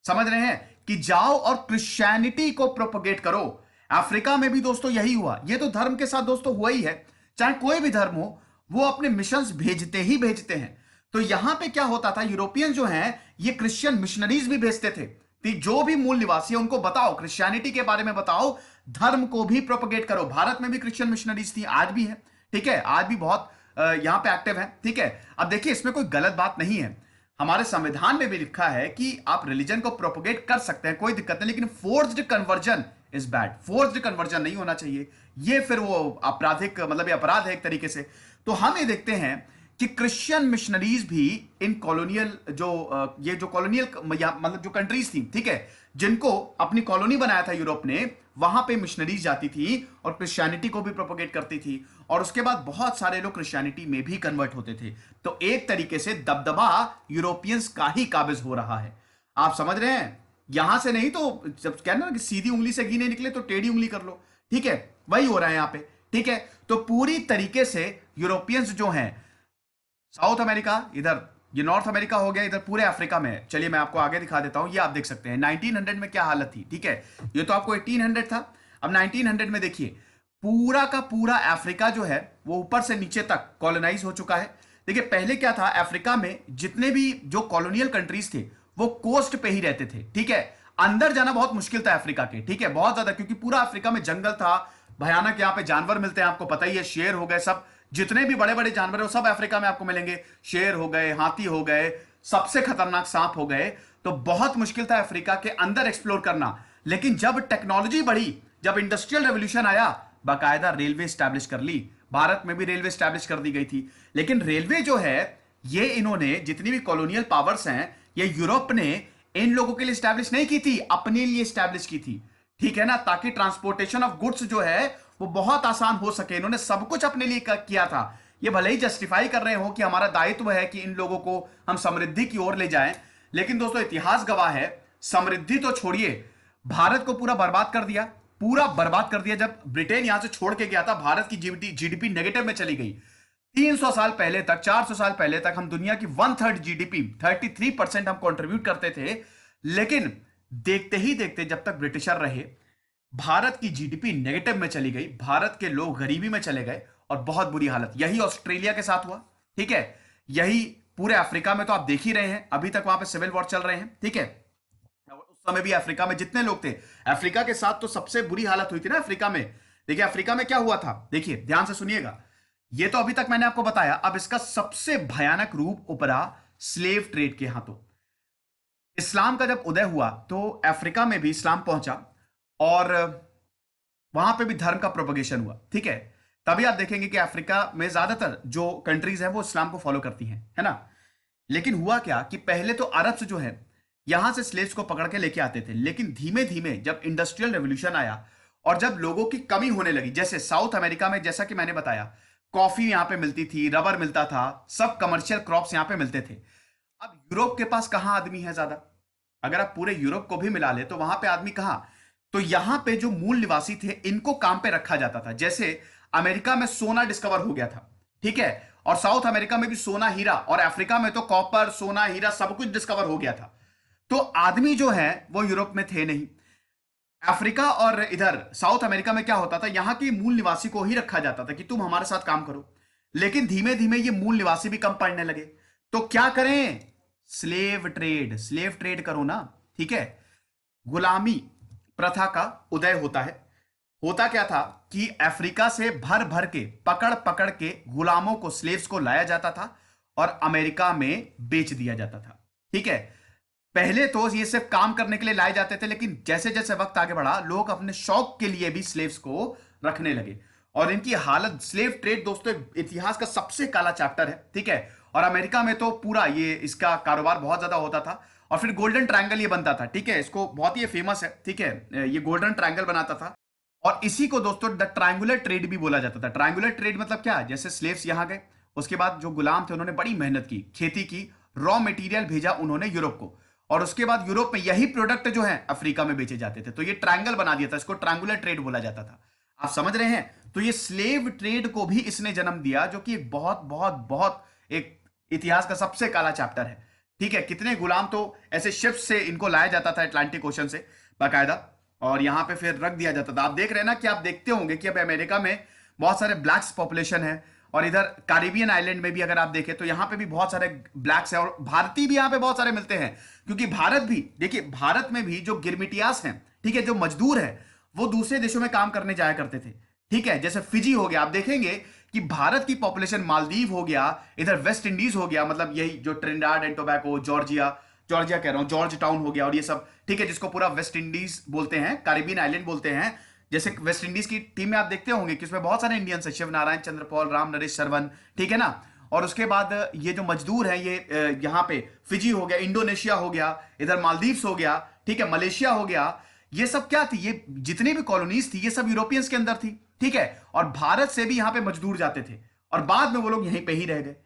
समझ रहे हैं, कि जाओ और क्रिश्चियनिटी को प्रोपोगेट करो। अफ्रीका में भी दोस्तों यही हुआ। ये तो धर्म के साथ दोस्तों हुआ ही है, चाहे कोई भी धर्म हो, वो अपने मिशंस भेजते ही भेजते हैं। तो यहां पे क्या होता था, यूरोपियन जो हैं ये क्रिश्चियन मिशनरीज भी भेजते थे कि जो भी मूल निवासी है उनको बताओ, क्रिश्चियनिटी के बारे में बताओ, धर्म को भी प्रोपोगेट करो। भारत में भी क्रिश्चियन मिशनरीज थी, आज भी है। ठीक है, आज भी बहुत यहां पे एक्टिव है। ठीक है, अब देखिए इसमें कोई गलत बात नहीं है, हमारे संविधान में भी लिखा है कि आप रिलीजन को प्रोपोगेट कर सकते हैं, कोई दिक्कत नहीं, लेकिन forced conversion is bad. Forced conversion नहीं होना चाहिए, ये फिर वो आपराधिक, मतलब ये अपराध है एक तरीके से। तो हम ये देखते हैं कि क्रिश्चियन मिशनरीज भी इन कॉलोनियल ये जो कॉलोनियल मतलब जो कंट्रीज थी, ठीक है, जिनको अपनी कॉलोनी बनाया था यूरोप ने, वहां पे मिशनरीज जाती थी और क्रिश्चियनिटी को भी प्रोपोगेट करती थी, और उसके बाद बहुत सारे लोग क्रिश्चियनिटी में भी कन्वर्ट होते थे। तो एक तरीके से दबदबा यूरोपियंस का ही काबिज हो रहा है। आप समझ रहे हैं, यहां से नहीं तो जब कहना ना कि सीधी उंगली से घी नहीं निकले तो टेढ़ी उंगली कर लो। ठीक है, वही हो रहा है यहां पे। ठीक है, तो पूरी तरीके से यूरोपियंस जो हैं, साउथ अमेरिका इधर, ये नॉर्थ अमेरिका हो गया इधर, पूरे अफ्रीका में, चलिए मैं आपको आगे दिखा देता हूं। ये आप देख सकते हैं 1900 में क्या हालत थी। ठीक है, ये तो आपको 1800 था, अब 1900 में देखिए पूरा का पूरा अफ्रीका जो है वो ऊपर से नीचे तक कॉलोनाइज हो चुका है। देखिए पहले क्या था, अफ्रीका में जितने भी जो कॉलोनियल कंट्रीज थे वो कोस्ट पे ही रहते थे। ठीक है, अंदर जाना बहुत मुश्किल था अफ्रीका के, ठीक है, बहुत ज्यादा, क्योंकि पूरा अफ्रीका में जंगल था, भयानक। यहाँ पे जानवर मिलते हैं, आपको पता ही है, शेर हो गए, सब जितने भी बड़े बड़े जानवर है वो सब अफ्रीका में आपको मिलेंगे। शेर हो गए, हाथी हो गए, सबसे खतरनाक सांप हो गए। तो बहुत मुश्किल था अफ्रीका के अंदर एक्सप्लोर करना। लेकिन जब टेक्नोलॉजी बढ़ी, जब इंडस्ट्रियल रेवोल्यूशन आया, बाकायदा रेलवे स्टैब्लिश कर ली। भारत में भी रेलवे स्टैब्लिश कर दी गई थी। लेकिन रेलवे जो है, ये इन्होंने जितनी भी कॉलोनियल पावर्स हैं, ये यूरोप ने इन लोगों के लिए स्टैब्लिश नहीं की थी, अपने लिए स्टैब्लिश की थी। ठीक है ना, ताकि ट्रांसपोर्टेशन ऑफ गुड्स जो है वो बहुत आसान हो सके। इन्होंने सब कुछ अपने लिए किया था। ये भले ही जस्टिफाई कर रहे हो कि हमारा दायित्व है कि इन लोगों को हम समृद्धि की ओर ले जाएं, लेकिन दोस्तों इतिहास गवाह है, समृद्धि तो छोड़िए, भारत को पूरा बर्बाद कर दिया, पूरा बर्बाद कर दिया। जब ब्रिटेन यहां से छोड़ के गया था, भारत की जीडीपी नेगेटिव में चली गई। 300 साल पहले तक, 400 साल पहले तक हम दुनिया की 1/3 जीडीपी, 33% हम कंट्रीब्यूट करते थे। लेकिन देखते ही देखते जब तक ब्रिटिशर रहे, भारत की जीडीपी नेगेटिव में चली गई, भारत के लोग गरीबी में चले गए और बहुत बुरी हालत। यही ऑस्ट्रेलिया के साथ हुआ। ठीक है, यही पूरे अफ्रीका में तो आप देख ही रहे हैं, अभी तक वहां पे सिविल वॉर चल रहे हैं। ठीक है, उस समय भी अफ्रीका में जितने लोग थे, अफ्रीका के साथ तो सबसे बुरी हालत हुई थी ना अफ्रीका में। देखिए अफ्रीका में क्या हुआ था, देखिए ध्यान से सुनिएगा। ये तो अभी तक मैंने आपको बताया। अब इसका सबसे भयानक रूप उभरा स्लेव ट्रेड के हाथों। इस्लाम का जब उदय हुआ तो अफ्रीका में भी इस्लाम पहुंचा और वहां पे भी धर्म का प्रोपगेशन हुआ, ठीक है। तभी आप देखेंगे कि अफ्रीका में ज्यादातर जो कंट्रीज हैं वो इस्लाम को फॉलो करती हैं, है ना। लेकिन हुआ क्या कि पहले तो अरब से जो है यहां से स्लेव्स को पकड़ के लेके आते थे, लेकिन धीमे धीमे जब इंडस्ट्रियल रेवोल्यूशन आया और जब लोगों की कमी होने लगी, जैसे साउथ अमेरिका में जैसा कि मैंने बताया कॉफी यहां पे मिलती थी, रबर मिलता था, सब कमर्शियल क्रॉप्स यहां पे मिलते थे। अब यूरोप के पास कहां आदमी है ज्यादा, अगर आप पूरे यूरोप को भी मिला ले तो वहां पे आदमी कहां। तो यहां पे जो मूल निवासी थे इनको काम पे रखा जाता था। जैसे अमेरिका में सोना डिस्कवर हो गया था, ठीक है, और साउथ अमेरिका में भी सोना हीरा, और अफ्रीका में तो कॉपर सोना हीरा सब कुछ डिस्कवर हो गया था। तो आदमी जो है वो यूरोप में थे नहीं। अफ्रीका और इधर साउथ अमेरिका में क्या होता था, यहां के मूल निवासी को ही रखा जाता था कि तुम हमारे साथ काम करो। लेकिन धीमे धीमे ये मूल निवासी भी कम पड़ने लगे, तो क्या करें, स्लेव ट्रेड करो ना, ठीक है। गुलामी प्रथा का उदय होता है। होता क्या था कि अफ्रीका से भर भर के पकड़ पकड़ के गुलामों को, स्लेव्स को लाया जाता था और अमेरिका में बेच दिया जाता था, ठीक है। पहले तो ये सिर्फ काम करने के लिए लाए जाते थे, लेकिन जैसे जैसे वक्त आगे बढ़ा लोग अपने शौक के लिए भी स्लेव्स को रखने लगे और इनकी हालत, स्लेव ट्रेड दोस्तों इतिहास का सबसे काला चैप्टर है, ठीक है। और अमेरिका में तो पूरा ये इसका कारोबार बहुत ज्यादा होता था और फिर गोल्डन ट्रायंगल ये बनता था, ठीक है। इसको बहुत ही फेमस है, ठीक है, ये गोल्डन ट्रायंगल बनाता था और इसी को दोस्तों द ट्रायंगुलर ट्रेड भी बोला जाता था। ट्रायंगुलर ट्रेड मतलब क्या, जैसे स्लेव्स यहां गए, उसके बाद जो गुलाम थे उन्होंने बड़ी मेहनत की, खेती की, रॉ मटेरियल भेजा उन्होंने यूरोप को, और उसके बाद यूरोप में यही प्रोडक्ट जो है अफ्रीका में बेचे जाते थे। तो ये ट्रायंगल बना दिया था, इसको ट्रायंगुलर ट्रेड बोला जाता था। आप समझ रहे हैं। तो ये स्लेव ट्रेड को भी इसने जन्म दिया, जो कि एक बहुत बहुत बहुत एक इतिहास का सबसे काला चैप्टर है, ठीक है। कितने गुलाम तो ऐसे शिप से इनको लाया जाता था अटलांटिक ओशन से बाकायदा, और यहां पे फिर रख दिया जाता था। आप देख रहे हैं ना कि आप देखते होंगे कि अब अमेरिका में बहुत सारे ब्लैक्स पॉपुलेशन है, और इधर कैरिबियन आइलैंड में भी अगर आप देखें तो यहां पे भी बहुत सारे ब्लैक्स हैं, और भारतीय भी यहां पे बहुत सारे मिलते हैं। क्योंकि भारत भी देखिए, भारत में भी जो गिरमिटियास हैं, ठीक है, जो मजदूर हैं वो दूसरे देशों में काम करने जाया करते थे, ठीक है। जैसे फिजी हो गया, आप देखेंगे कि भारत की पॉपुलेशन, मालदीव हो गया, इधर वेस्ट इंडीज हो गया, मतलब यही जो Trinidad and tobacco, Georgia, Georgia कह रहा हूं, जॉर्ज टाउन हो गया, और ये सब, ठीक है, जिसको पूरा वेस्ट इंडीज बोलते हैं, कैरिबियन आइलैंड बोलते हैं। जैसे वेस्ट इंडीज की टीम में आप देखते होंगे कि उसमें बहुत सारे इंडियंस हैं, शिव नारायण चंद्रपॉल, राम नरेश शरवण, ठीक है ना। और उसके बाद ये जो मजदूर हैं ये यहाँ पे फिजी हो गया, इंडोनेशिया हो गया, इधर मालदीव्स हो गया, ठीक है, मलेशिया हो गया। ये सब क्या थी, ये जितनी भी कॉलोनीज थी ये सब यूरोपियंस के अंदर थी, ठीक है। और भारत से भी यहां पे मजदूर जाते थे और बाद में वो लोग यहीं पे ही रह गए।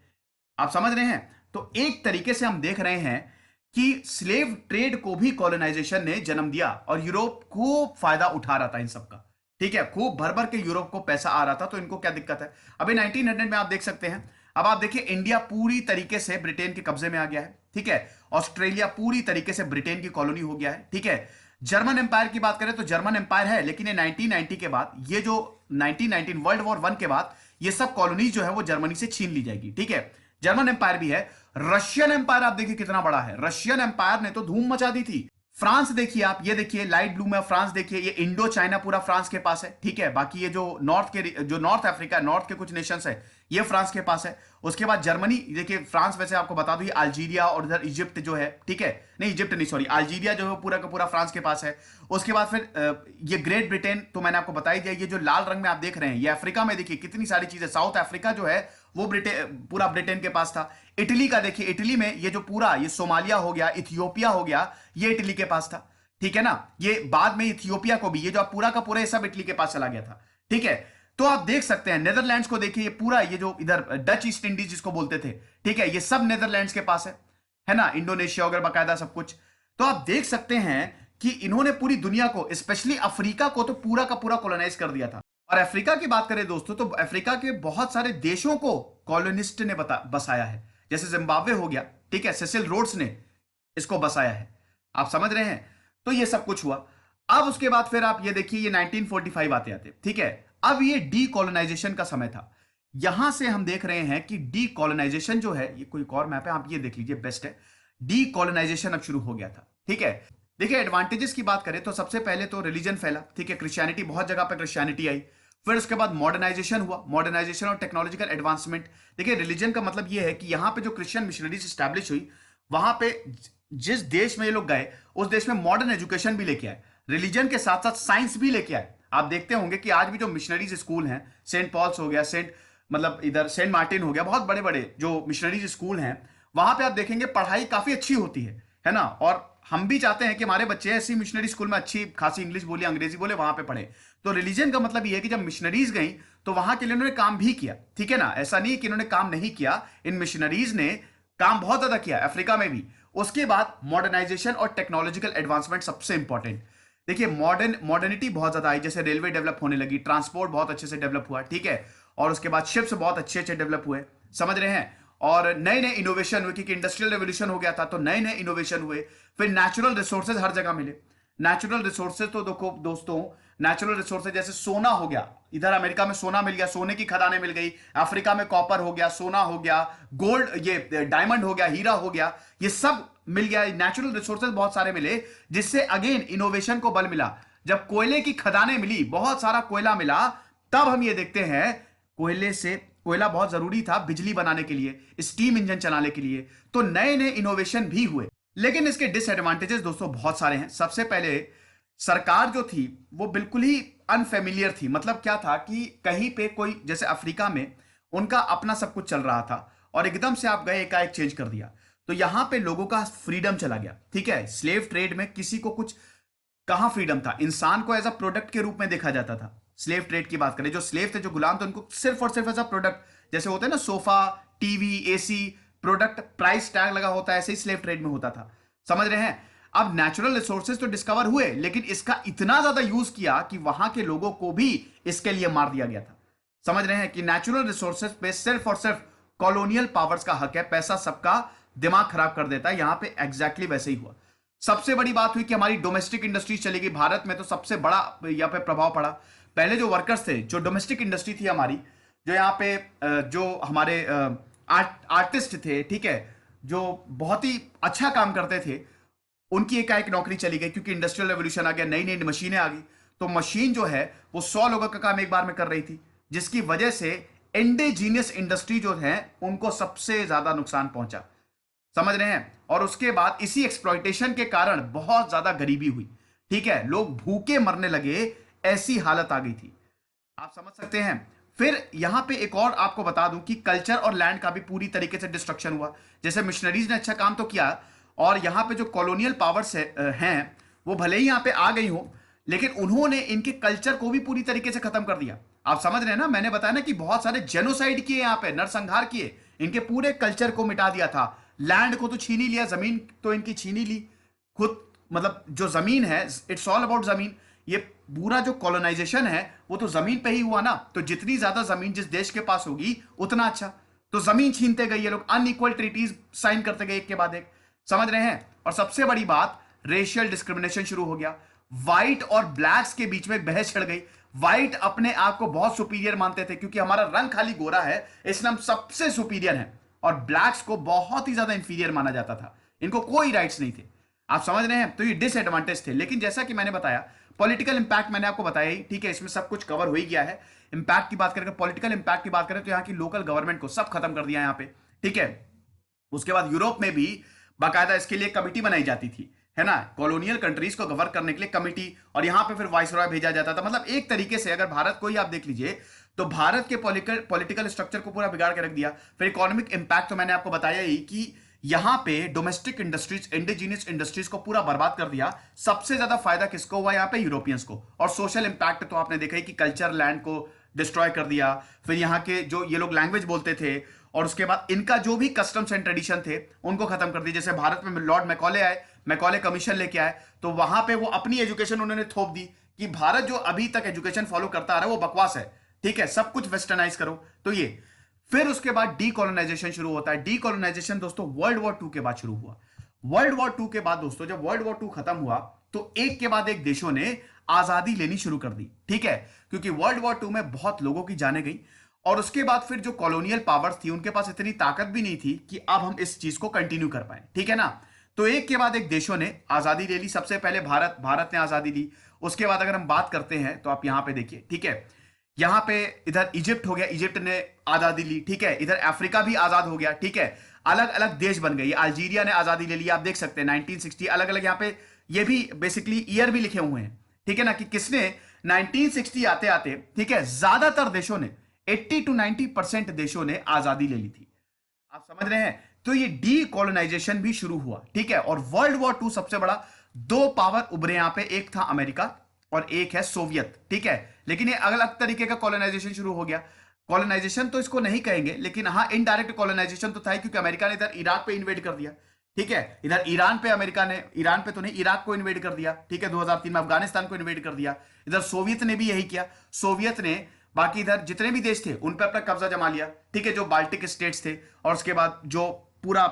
आप समझ रहे हैं। तो एक तरीके से हम देख रहे हैं कि स्लेव ट्रेड को भी कॉलोनाइजेशन ने जन्म दिया और यूरोप खूब फायदा उठा रहा था इन सब का, ठीक है। खूब भर भर के यूरोप को पैसा आ रहा था, तो इनको क्या दिक्कत है। अभी 1900 में आप देख सकते हैं। अब आप देखिए, इंडिया पूरी तरीके से ब्रिटेन के कब्जे में आ गया है, ठीक है। ऑस्ट्रेलिया पूरी तरीके से ब्रिटेन की कॉलोनी हो गया है, ठीक है। जर्मन एम्पायर की बात करें तो जर्मन एम्पायर है, लेकिन ये 1990 के बाद, ये जो 1919 वर्ल्ड वॉर 1 के बाद ये सब कॉलोनीज जो है वो जर्मनी से छीन ली जाएगी, ठीक है। जर्मन एम्पायर भी है। रशियन एम्पायर आप देखिए कितना बड़ा है, रशियन एम्पायर ने तो धूम मचा दी थी। फ्रांस देखिए आप, ये देखिए लाइट ब्लू में फ्रांस देखिए, ये इंडो चाइना पूरा फ्रांस के पास है, ठीक है। बाकी ये जो नॉर्थ अफ्रीका, नॉर्थ के कुछ नेशंस है, ये फ्रांस के पास है। उसके बाद जर्मनी देखिए, फ्रांस वैसे आपको बता दूं ये अल्जीरिया और इधर इजिप्ट जो है, ठीक है, नहीं इजिप्ट नहीं सॉरी, अल्जीरिया जो है पूरा का पूरा फ्रांस के पास है। उसके बाद फिर ये ग्रेट ब्रिटेन तो मैंने आपको बता ही दिया। ये जो लाल रंग में आप देख रहे हैं ये अफ्रीका में देखिए कितनी सारी चीजें, साउथ अफ्रीका जो है वो पूरा ब्रिटेन के पास था। इटली का देखिए, इटली में ये जो पूरा ये सोमालिया हो गया, इथियोपिया हो गया, ये इटली के पास था, ठीक है ना। ये बाद में इथियोपिया को भी, ये जो पूरा का पूरा ये सब इटली के पास चला गया था, ठीक है। तो आप देख सकते हैं नेदरलैंड्स को देखिए, ये पूरा ये जो इधर डच ईस्ट इंडीज जिसको बोलते थे, ठीक है, ये सब नेदरलैंड्स के पास है ना, इंडोनेशिया वगैरह बाकायदा सब कुछ। तो आप देख सकते हैं कि इन्होंने पूरी दुनिया को, स्पेशली अफ्रीका को तो पूरा का पूरा कॉलोनाइज कर दिया था। और अफ्रीका की बात करें दोस्तों तो अफ्रीका के बहुत सारे देशों को कॉलोनिस्ट ने बसाया है। जैसे जिम्बाब्वे हो गया, ठीक है, सेसिल रोड्स ने इसको बसाया है। आप समझ रहे हैं। तो ये सब कुछ हुआ। अब उसके बाद फिर आप ये देखिए, ये 1945 आते आते, ठीक है, अब ये डीकोलोनाइजेशन का समय था। यहां से हम देख रहे हैं कि डीकोलोनाइजेशन जो है, ये कोई और मैप है, आप ये देख लीजिए, बेस्ट है। डीकोलोनाइजेशन अब शुरू हो गया था, ठीक है। देखिए एडवांटेजेस की बात करें तो सबसे पहले तो रिलीजन फैला, ठीक है, क्रिश्चियनिटी, बहुत जगह पर क्रिश्चियनिटी आई। फिर उसके बाद मॉडर्नाइजेशन हुआ, मॉडर्नाइजेशन और टेक्नोलॉजिकल एडवांसमेंट। देखिए रिलीजन का मतलब ये है कि यहां पे जो क्रिश्चियन मिशनरीज स्टैब्लिश हुई, वहां पे जिस देश में ये लोग गए उस देश में मॉडर्न एजुकेशन भी लेके आए, रिलीजन के साथ साथ साइंस भी लेके आए। आप देखते होंगे कि आज भी जो मिशनरीज स्कूल हैं, सेंट पॉल्स हो गया, सेंट मतलब इधर सेंट मार्टिन हो गया, बहुत बड़े बड़े जो मिशनरीज स्कूल हैं, वहां पे आप देखेंगे पढ़ाई काफी अच्छी होती है ना। और हम भी चाहते हैं कि हमारे बच्चे ऐसी मिशनरी स्कूल में अच्छी खासी इंग्लिश बोले, अंग्रेजी बोले, वहां पे पढ़े। तो रिलीजन का मतलब ये है कि जब मिशनरीज गई तो वहां के लिए उन्होंने काम भी किया, ठीक है ना। ऐसा नहीं कि इन्होंने काम नहीं किया, इन मिशनरीज ने काम बहुत ज्यादा किया अफ्रीका में भी। उसके बाद मॉडर्नाइजेशन और टेक्नोलॉजिकल एडवांसमेंट सबसे इंपॉर्टेंट। देखिए मॉडर्निटी बहुत ज्यादा आई, जैसे रेलवे डेवलप होने लगी, ट्रांसपोर्ट बहुत अच्छे से डेवलप हुआ, ठीक है। और उसके बाद शिप्स बहुत अच्छे अच्छे डेवलप हुए, समझ रहे हैं। और नए नए इनोवेशन हुए, क्योंकि इंडस्ट्रियल रेवोल्यूशन हो गया था, तो नए नए इनोवेशन हुए। फिर नेचुरल रिसोर्सेज हर जगह मिले। नेचुरल रिसोर्सेज तो देखो दोस्तों, नेचुरल रिसोर्सेज जैसे सोना हो गया, इधर अमेरिका में सोना मिल गया, सोने की खदानें मिल गई। अफ्रीका में कॉपर हो गया, सोना हो गया, गोल्ड, ये डायमंड हो गया, हीरा हो गया, ये सब मिल गया। नेचुरल रिसोर्सेज बहुत सारे मिले, जिससे अगेन इनोवेशन को बल मिला। जब कोयले की खदानें मिली, बहुत सारा कोयला मिला, तब हम ये देखते हैं कोयले से, कोयला बहुत जरूरी था बिजली बनाने के लिए, स्टीम इंजन चलाने के लिए, तो नए नए इनोवेशन भी हुए। लेकिन इसके डिसएडवांटेजेस दोस्तों बहुत सारे हैं। सबसे पहले सरकार जो थी वो बिल्कुल ही अनफेमिलियर थी। मतलब क्या था कि कहीं पे कोई, जैसे अफ्रीका में उनका अपना सब कुछ चल रहा था और एकदम से आप गए एकाएक चेंज कर दिया, तो यहां पे लोगों का फ्रीडम चला गया, ठीक है। स्लेव ट्रेड में किसी को कुछ, कहां फ्रीडम था, इंसान को एज अ प्रोडक्ट के रूप में देखा जाता था। स्लेव ट्रेड की बात करें, जो स्लेव थे, जो गुलाम थे, उनको सिर्फ और सिर्फ एज अ प्रोडक्ट, जैसे होते हैं ना sofa, TV, AC, product, price tag लगा होता है, ऐसे ही स्लेव ट्रेड में होता था, समझ रहे हैं। अब नेचुरल रिसोर्सेज तो डिस्कवर हुए, लेकिन इसका इतना ज्यादा यूज किया कि वहां के लोगों को भी इसके लिए मार दिया गया था। समझ रहे हैं कि नेचुरल रिसोर्सेज पे सिर्फ और सिर्फ कॉलोनियल पावर्स का हक है, पैसा सबका दिमाग खराब कर देता है। यहां पे एग्जैक्टली वैसे ही हुआ। सबसे बड़ी बात हुई कि हमारी डोमेस्टिक इंडस्ट्रीज चली गई। भारत में तो सबसे बड़ा यहाँ पे प्रभाव पड़ा। पहले जो वर्कर्स थे, जो डोमेस्टिक इंडस्ट्री थी हमारी, जो यहाँ पे जो हमारे आर्टिस्ट थे, ठीक है, जो बहुत ही अच्छा काम करते थे, उनकी एकाएक नौकरी चली गई, क्योंकि इंडस्ट्रियल रेवोल्यूशन आ गया, नई नई मशीनें आ गई। तो मशीन जो है वो 100 लोगों का काम एक बार में कर रही थी, जिसकी वजह से इंडिजीनियस इंडस्ट्री जो है उनको सबसे ज्यादा नुकसान पहुंचा, समझ रहे हैं। और उसके बाद इसी एक्सप्लॉइटेशन के कारण बहुत ज्यादा गरीबी हुई, ठीक है, लोग भूखे मरने लगे, ऐसी हालत आ गई थी, आप समझ सकते हैं। फिर यहां पे एक और आपको बता दूं कि कल्चर और लैंड का भी पूरी तरीके से डिस्ट्रक्शन हुआ। जैसे मिशनरीज ने अच्छा काम तो किया, और यहां पे जो कॉलोनियल पावर्स हैं वो भले ही यहां पे आ गई हो, लेकिन उन्होंने इनके कल्चर को भी पूरी तरीके से खत्म कर दिया। आप समझ रहे हैं ना, मैंने बताया ना कि बहुत सारे जेनोसाइड किए, यहां पे नरसंहार किए, इनके पूरे कल्चर को मिटा दिया था। लैंड को तो छीन ही लिया, जमीन तो इनकी छीन ही ली खुद, मतलब जो जमीन है, इट्स ऑल अबाउट जमीन। ये पूरा जो कॉलोनाइजेशन है वो तो जमीन पे ही हुआ ना, तो जितनी ज्यादा जमीन जिस देश के पास होगी उतना अच्छा। तो जमीन छीनते गए ये लोग, अनइक्वल ट्रीटीज साइन करते गए एक के बाद एक, समझ रहे हैं। और सबसे बड़ी बात, रेशियल डिस्क्रिमिनेशन शुरू हो गया। व्हाइट और ब्लैक्स के बीच में बहस छिड़ गई। व्हाइट अपने आप को बहुत सुपीरियर मानते थे, क्योंकि हमारा रंग खाली गोरा है इसलिए हम सबसे सुपीरियर हैं, और ब्लैक्स को बहुत ही ज्यादा इंफीरियर माना जाता था, इनको कोई राइट्स नहीं थे, आप समझ रहे हैं। तो ये डिसएडवांटेज थे। लेकिन जैसा कि मैंने बताया, पॉलिटिकल इंपैक्ट मैंने आपको बताया ही, ठीक है, इसमें सब कुछ कवर हो ही गया है। इंपैक्ट की बात करें, पॉलिटिकल इंपैक्ट की बात करें, तो यहाँ की लोकल गवर्नमेंट को सब खत्म कर दिया यहाँ पे, ठीक है। उसके बाद यूरोप में भी बाकायदा इसके लिए कमिटी बनाई जाती थी, है ना, कॉलोनियल कंट्रीज को गवर्न करने के लिए कमिटी, और यहां पे फिर वाइसरॉय भेजा जाता था। मतलब एक तरीके से अगर भारत को ही आप देख लीजिए, तो भारत के पॉलिटिकल स्ट्रक्चर को पूरा बिगाड़ के रख दिया। फिर इकोनॉमिक इंपैक्ट तो मैंने आपको बताया ही कि यहां पे डोमेस्टिक इंडस्ट्रीज, इंडिजीनियस इंडस्ट्रीज को पूरा बर्बाद कर दिया। सबसे ज्यादा फायदा किसको हुआ यहाँ पे? यूरोपियंस को। और सोशल इंपैक्ट तो आपने देखा ही कि कल्चर, लैंड को डिस्ट्रॉय कर दिया। फिर यहाँ के जो ये लोग लैंग्वेज बोलते थे, और उसके बाद इनका जो भी कस्टम्स एंड ट्रेडिशन थे उनको खत्म कर दिया। जैसे भारत में लॉर्ड मैकॉले आए, मैकॉले कमीशन लेके आए, तो वहां पे वो अपनी एजुकेशन उन्होंने थोप दी कि भारत जो अभी तक एजुकेशन फॉलो करता आ रहा है वो बकवास है, ठीक है, सब कुछ वेस्टर्नाइज करो। तो ये फिर उसके बाद डीकोलोनाइजेशन शुरू होता है। डीकोलोनाइजेशन दोस्तों वर्ल्ड वॉर 2 के बाद शुरू हुआ। वर्ल्ड वॉर 2 के बाद दोस्तों, जब वर्ल्ड वॉर 2 खत्म हुआ, तो एक के बाद एक देशों ने आजादी लेनी शुरू कर दी, ठीक है, क्योंकि वर्ल्ड वॉर 2 में बहुत लोगों की जाने गई। और उसके बाद फिर जो कॉलोनियल पावर्स थी उनके पास इतनी ताकत भी नहीं थी कि अब हम इस चीज को कंटिन्यू कर पाए, ठीक है ना। तो एक के बाद एक देशों ने आजादी ले ली। सबसे पहले भारत ने आजादी ली। उसके बाद अगर हम बात करते हैं तो आप यहां पे देखिए, ठीक है, यहां पे इधर इजिप्ट हो गया, इजिप्ट ने आजादी ली, ठीक है। इधर अफ्रीका भी आजाद हो गया, ठीक है। अलग अलग देश बन गए। अल्जीरिया ने आजादी ले ली, आप देख सकते हैं 1960। अलग अलग यहां पे ये भी बेसिकली ईयर भी लिखे हुए हैं, ठीक है ना, कि किसने 1960 आते आते, ठीक है, ज्यादातर देशों ने 80 to 90% देशों ने आजादी ले ली थी। आप समझ रहे हैं। तो ये डी कॉलोनाइजेशन भी शुरू हुआ, ठीक है। और वर्ल्ड वॉर टू सबसे बड़ा दो पावर उभरे यहां पे, एक था अमेरिका और एक है सोवियत, ठीक है। लेकिन ये अलग अलग तरीके का कॉलोनाइजेशन शुरू हो गया। कॉलोनाइजेशन तो इसको नहीं कहेंगे, लेकिन हाँ इनडायरेक्ट कॉलोनाइजेशन तो था ही, क्योंकि अमेरिका ने इधर इराक पे इन्वेड कर दिया, ठीक है। इधर ईरान पे अमेरिका ने, ईरान पे तो नहीं, इराक को इन्वेड कर दिया, ठीक है। 2003 में अफगानिस्तान को इन्वेड कर दिया। इधर सोवियत ने भी यही किया। सोवियत ने बाकी इधर जितने भी देश थे उन पर अपना कब्जा जमा लिया, ठीक है, जो बाल्टिक स्टेट्स थे, और उसके बाद जो पूरा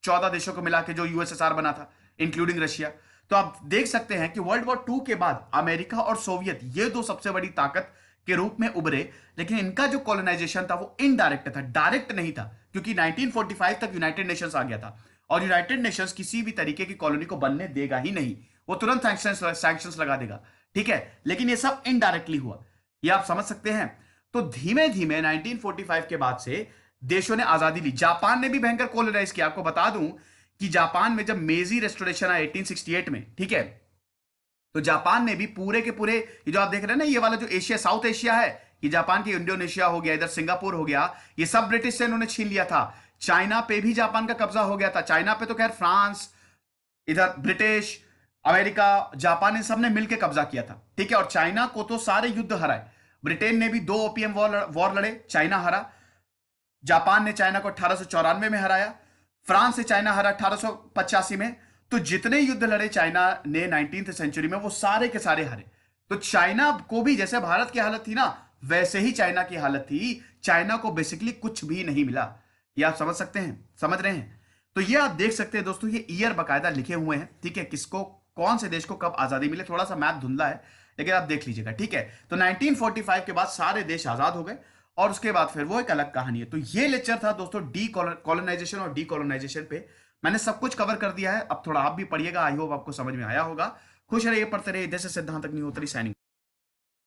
14 देशों को मिला के जो यूएसएसआर बना था, इंक्लूडिंग रशिया। तो आप देख सकते हैं कि वर्ल्ड वॉर टू के बाद अमेरिका और सोवियत ये दो सबसे बड़ी ताकत के रूप में उभरे। लेकिन इनका जो कॉलोनाइजेशन था वो इनडायरेक्ट था, डायरेक्ट नहीं था, क्योंकि 1945 तक यूनाइटेड नेशंस आ गया था, और यूनाइटेड नेशंस किसी भी तरीके की कॉलोनी को बनने देगा ही नहीं, वो तुरंत सैंक्शंस लगा देगा, ठीक है। लेकिन ये सब इनडायरेक्टली हुआ, ये आप समझ सकते हैं। तो धीमे धीमे 1945 के बाद से देशों ने आजादी ली। जापान ने भी भयंकर कॉलोनाइज किया। आपको बता दूं कि जापान में जब मेजी रेस्टोरेशन आया 1868 में, ठीक है, तो जापान ने भी पूरे के पूरे, ये जो आप देख रहे हैं ना, ये वाला जो एशिया, साउथ एशिया है, ये जापान के इंडोनेशिया हो गया, इधर सिंगापुर हो गया, ये सब ब्रिटिश से इन्होंने छीन लिया था। चाइना पे भी जापान का कब्जा हो गया था। चाइना पे तो खैर फ्रांस, इधर ब्रिटिश, अमेरिका, जापान, इन सब ने मिलकर कब्जा किया था, ठीक है। और चाइना को तो सारे युद्ध हराए। ब्रिटेन ने भी 2 ओपियम वॉर लड़े, चाइना हरा। जापान ने चाइना को 1894 में हराया। फ्रांस से चाइना हरा 1885 में। तो जितने युद्ध लड़े चाइना ने 19th सेंचुरी में, वो सारे के सारे हारे। तो चाइना को भी जैसे भारत की हालत थी ना, वैसे ही चाइना की हालत थी। चाइना को बेसिकली कुछ भी नहीं मिला। ये आप समझ सकते हैं, समझ रहे हैं। तो ये आप देख सकते हैं दोस्तों, ये ईयर बकायदा लिखे हुए हैं, ठीक है, किसको, कौन से देश को कब आजादी मिले। थोड़ा सा मैथ धुंधला है, लेकिन आप देख लीजिएगा, ठीक है। तो 1945 के बाद सारे देश आजाद हो गए, और उसके बाद फिर वो एक अलग कहानी है। तो ये लेक्चर था दोस्तों डी कॉलोनाइजेशन और डी कॉलोनाइजेशन पे। मैंने सब कुछ कवर कर दिया है। अब थोड़ा आप भी पढ़िएगा, आई होप आपको समझ में आया होगा। खुश रहिए, पढ़ते रहिए। जैसे सिद्धांत अग्निहोत्री साइनिंग।